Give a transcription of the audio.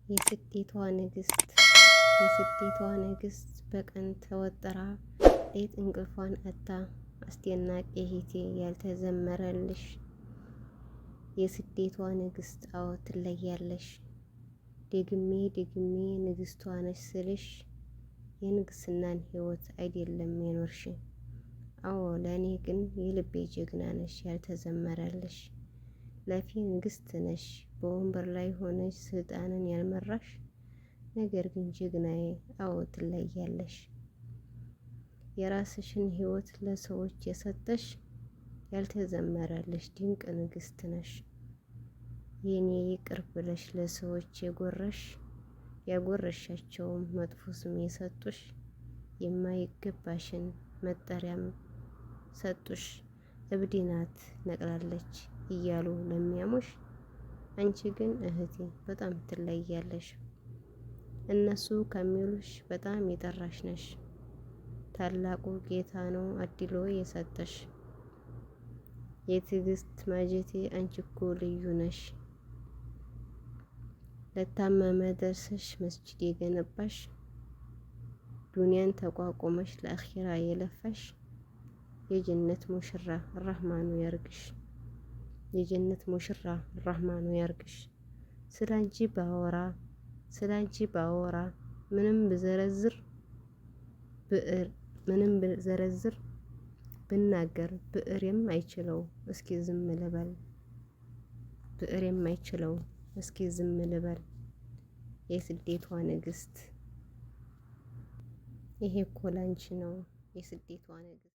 የስደቷ ንግስት የስደቷ ንግስት በቀን ተወጥራ ሌት እንቅልፏን አታ አስደናቂ እህቴ ያልተዘመረልሽ የስደቷ ንግስት አዎ ትለያለሽ። ደግሜ ደግሜ ንግስቷ ነሽ ስልሽ የንግስናን ህይወት አይደለም የኖርሽ። አዎ ለኔ ግን የልቤ ጀግና ነሽ ያልተዘመረልሽ። ለፊ ንግስት ነሽ በወንበር ላይ ሆነሽ ስልጣንን ያልመራሽ። ነገር ግን ጀግናዬ አዎ ትለያለሽ። የራስሽን ህይወት ለሰዎች የሰጠሽ ያልተዘመረልሽ ድንቅ ንግስት ነሽ። የኔ ይቅር ብለሽ ለሰዎች የጎረሽ ያጎረሻቸውም መጥፎ ስም የሰጡሽ የማይገባሽን መጠሪያም ሰጡሽ። እብድ ናት ነቅላለች እያሉ ለሚያሙሽ አንቺ ግን እህቴ በጣም ትለያለሽ። እነሱ ከሚሉሽ በጣም የጠራሽ ነሽ። ታላቁ ጌታ ነው አድሎ የሰጠሽ። የትዕግስት ማጀቴ አንቺ እኮ ልዩ ነሽ። ለታመመ ደርሰሽ መስጂድ የገነባሽ ዱንያን ተቋቁመሽ ለአኺራ የለፋሽ የጀነት ሙሽራ ራህማኑ ያርግሽ። የጀነት ሙሽራ ራህማኑ ያርግሽ። ስላንቺ ባወራ ምንም ብዘረዝር ብናገር ብዕር የማይችለው እስኪ ዝም ልበል። ብዕር የማይችለው እስኪ ዝም ልበል። የስደቷ ንግስት ይሄ እኮ ላንቺ ነው የስደቷ ንግስት